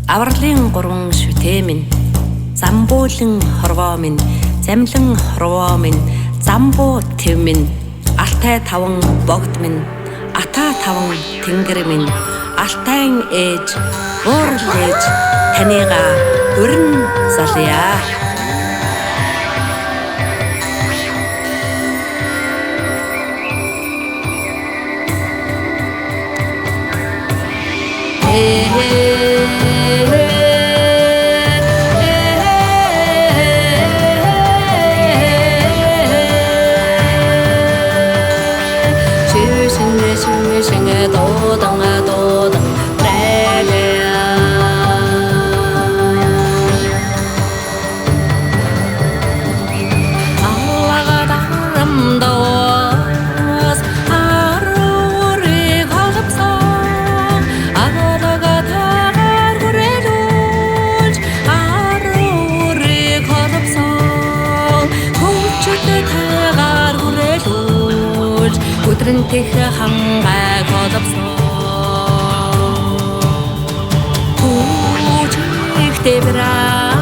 Авралын гурван шүтээ минь, замбуулан хорвоо минь, замлан хорвоо минь, замбуу тэв минь, алтай таван богд минь, ата таван тэнгэр минь, алтайн ээж, уурал ээж, таныга өрн залъя. Тэх хангай голобсон Хүүч ихтэй браа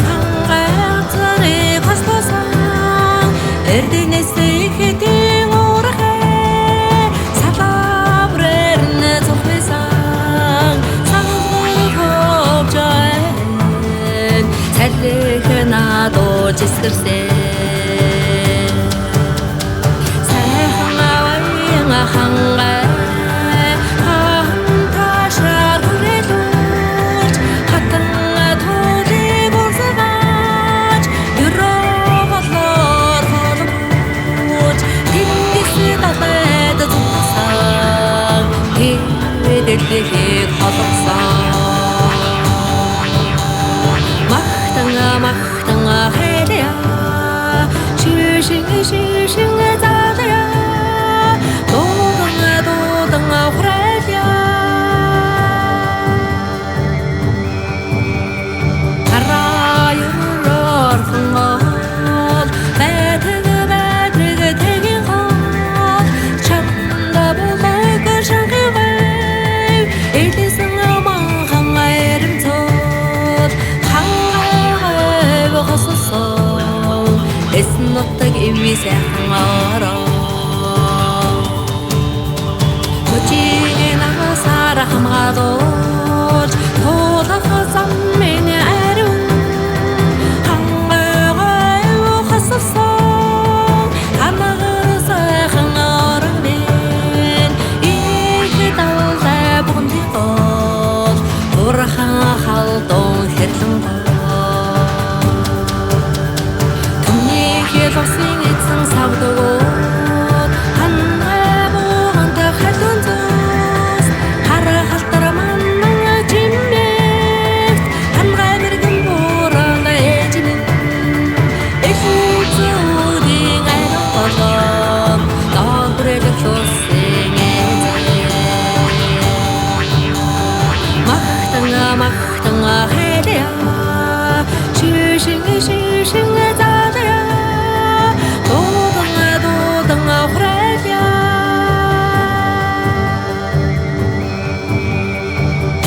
хангай царыг хослосон Эрдэнэс ихэтийн уурхай салабрэрн зохисан Сангохобжайн цалих надо жискэрсэн хангай ханташар хүрэлүүлж хатан тулыг урсгаж юроолоор холбож тэнгис талайд зүгсэн хэвэдэхийг холбосон махтан хэлэя шишин залая Эснотаг ивисэхэн ороо Мөчийн агасаар хамгаалуулж Туулах заммын ариун Хангайгай ухассан Хамаарсайхан орон минь Их талтай бүгэн тихол Бурхан халдун хэрлэн Лосын эцэн савдгууд ханхай бугантай хатун зүс харахалтар маннан жимбэт хангай мэргэн бууран ээжмэн эхүүцүүдийн айран болон доогрэлэг лосын эцэн махтан хэлэя шишин залая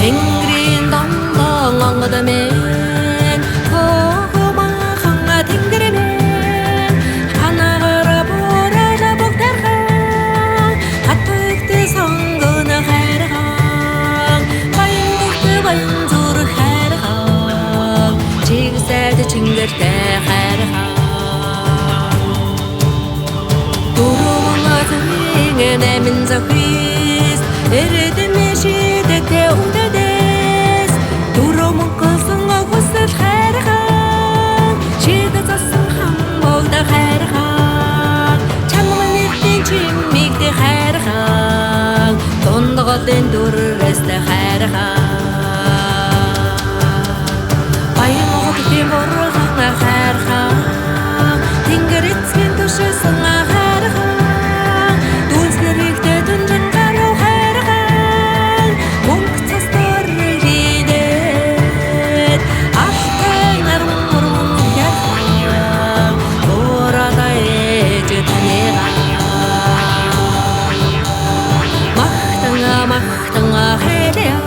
Тэнгэрийн домдон онгод мэн хогомахан тэнгэр мэн ханагар бүрэл бүгдэрхэн хатвэгтэй сонгон хайрхан баян зүр хайрхан чигсэд чингэртэй хайрхан Нэмэн зохис эрдэнэ шидэтэй үндэдэс Дөрөв мөнгөсөн хүсэл хайрхан Шидэ засан хамбогд хайрхан Чамган нэртийн чиммигдэ хайрхан Дундголын дүррэстэй хайрхан Баян хотын бурхан хайрхан Тэнгэр эцгийн түшсэн хайрхан Махтанга хэлэя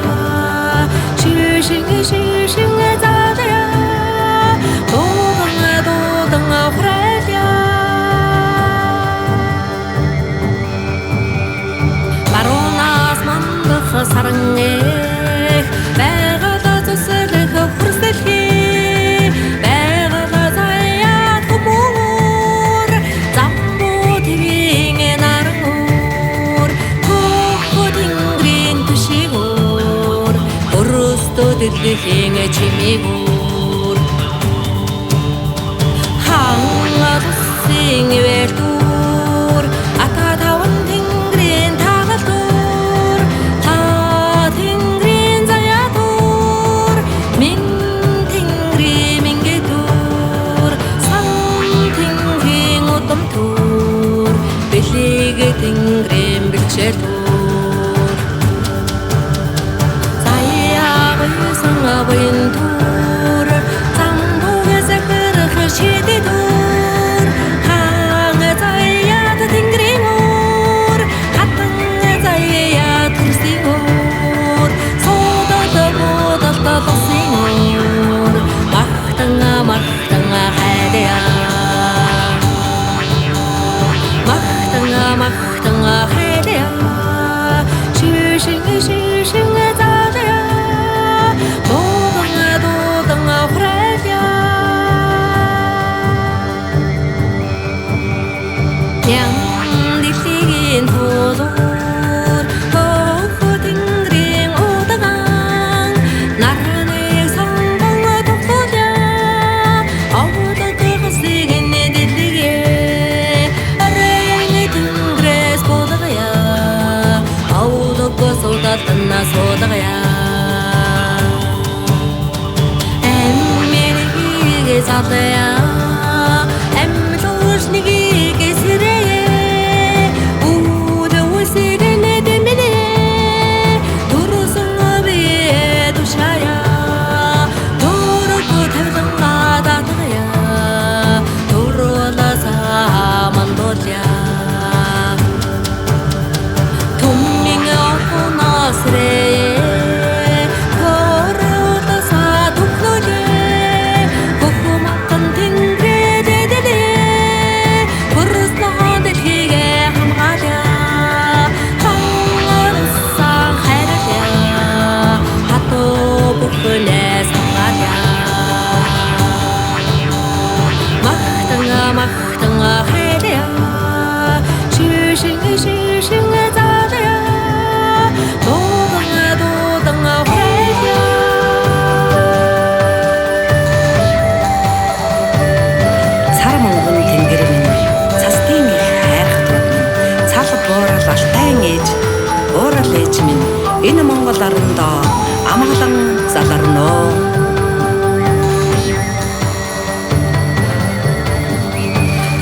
사랑해 내가 젖을 흐르셀히 내가 자야 도모르 잠보 디빙에 나르모르 코코딩그린 투시고르 오르스도 디딩에 지미고르 항아도 싱웨르 아타다원 딩그린 타가토르 타 딩그린 자야토르 민 딩그리 민게토르 상 딩그린 오tom토르 빌리게 딩그린 빌체토르 자야고 상아보인 토르 장보게서 그르 시디토르 막당아 해대야 시싱이 자대야 도당아 후라야 냥디시긴 도도 호호딩그링 오다강 나란히 상방아 독소자 어우도 그거시긴 내딜리게 아래양이 딩그레스 보다가야 어우도 그소다탄나 소다가야 엠미리게 잡다야 엠도시니게 시레 우드우시르네 데미네 도로성업에 도샤야 도로고 탈성가 다다야 도로나사 만도자 동맹 어나스레 도로다사 독로제 고고막간 딩그레 데데데 부르스나데 티게 함가자 항아르사 하이라자 하토 부끄네 상가자 막당아 해대야 시싱이 자대야 도당아 회야 Сармангун тэнгэрмэн цастын хайрхтууд минь цал буурал алтай ээж уурал ээж минь энэ Монгол орондоо амгалан заларно.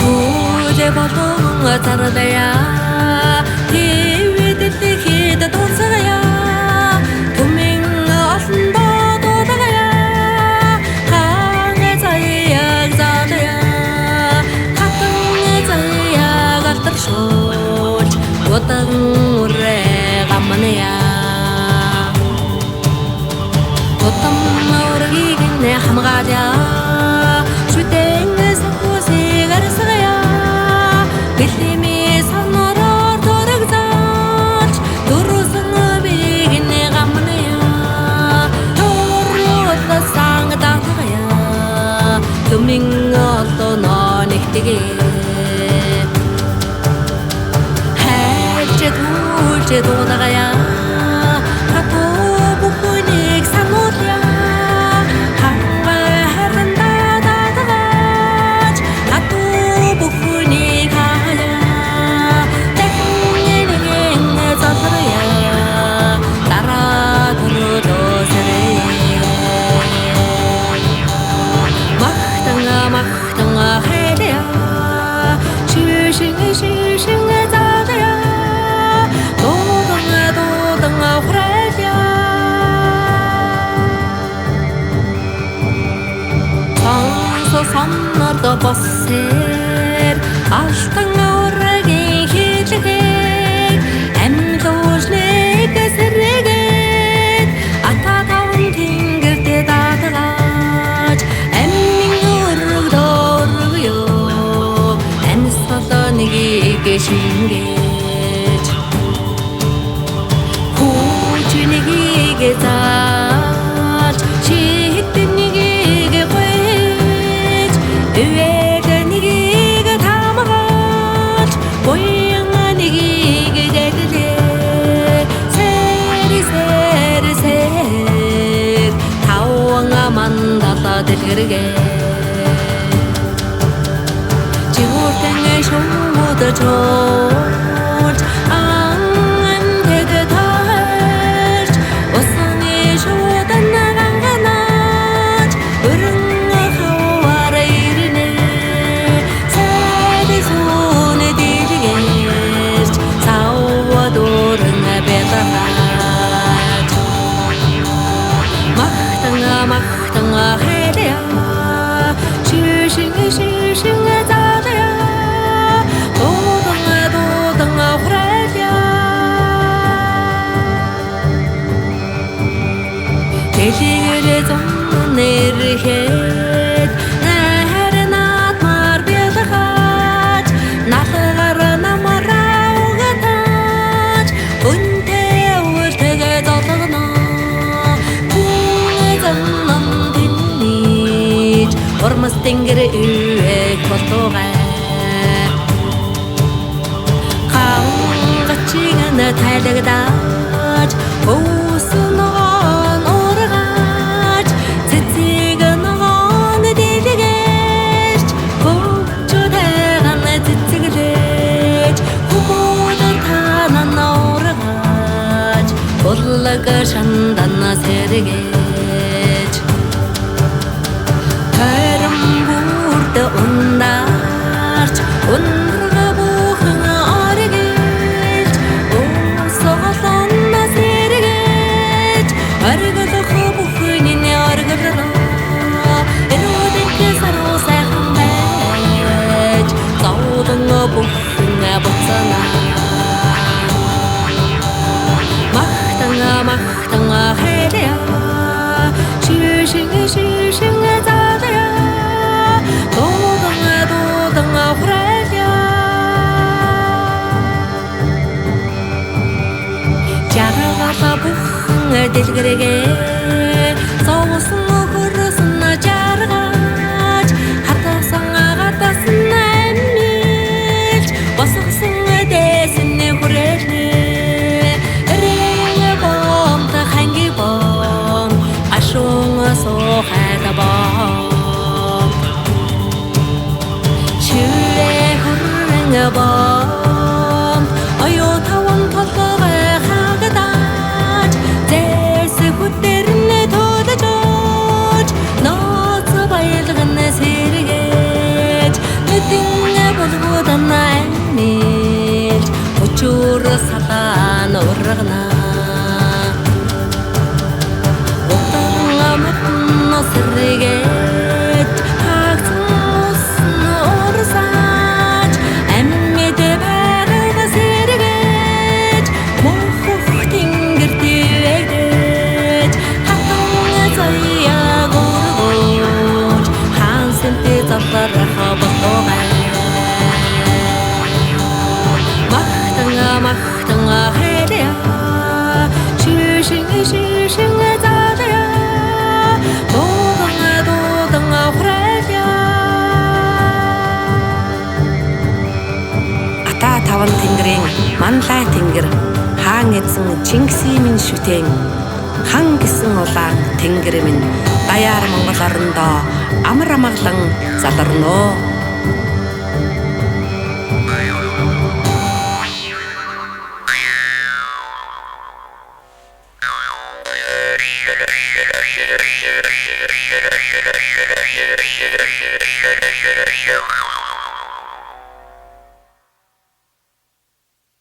부제 보통 자라다야 디위들리히다 도사야 도밍 어순도 도다가야 항해 자야 자다야 가끔에 자야 가뜩쇼 워땅 우레 가만해야 워땅 우르기겠네 함가자 슈땡에서 고시 가르사야 빌리미 산노로 도르그자치 도로승을 비기네 가만해야 도로다 상다가야 도밍어도 너닉되게 해제 둘째 도다가야 가토 부꾸닉 상호야 막당아 해대야 시싱이 자대야 도당아 후라야 장소 산나도 버세 아시당아 오르기 히지게 엠도시네 그스르게 아타다운 딩글 때 다다가 계신 게 고지 жож ан тэд таарч усны шуудан наганганаж өрөн хаваар ирнэ сайдсуун дилгэж савдурн бэлгаж махтанга хэдэ шишин задая додонга хураля дэлгэрэ зон нэрхэд нахарнат мар бэлгаж налгаар намараа угатаж үнтэй үлтэгэ золгоно түнэзэн тэнийж ормос тэнгэр үек болтугай хангачигэн тайлагдаж өөснөөн ургаж цэцэг ногоон дэлгэрч хөвчөдэгэн цэцэглэж хүмүүдэн танан ургаж буллаг шандан сэргэж хайрам ундарч унрга бухан аргэж уусоолон сэргэж аргалах бухнин аргална эрүүдэк саруу сайхан байж зовлон бухан буцана махтанга хэдэ шишин задая додонга хураля жаргала бухан дэлгэргээ зовсон хөрсөн жаргаж хатасан амилж босгосон дэсэн хүрээлнэ рэнгэ бомт ханги бом ашун сохайда бом чүрэ хүрэнгэ бом оётаван толгой хагадаж зэс хүдэрнэ тодожож ноц баялган сэргэж мэдинэ болгодан амилж өчөр сатан ургана сэргэж хагцус нурсаж амьд байгаад сэргэж мохох тэнгэр дэвэж хатан заяа гургож хансэнтэй завларах болтугай махтанга хэдэ шишин задая додонга хураля Ата таван тэнгэрийн манлай тэнгэр хаан эзэн Чингисийн шүтэн хан гисэн улаан тэнгэр минь даяар Монгол орондоо амар амгалан заларно. Yeah.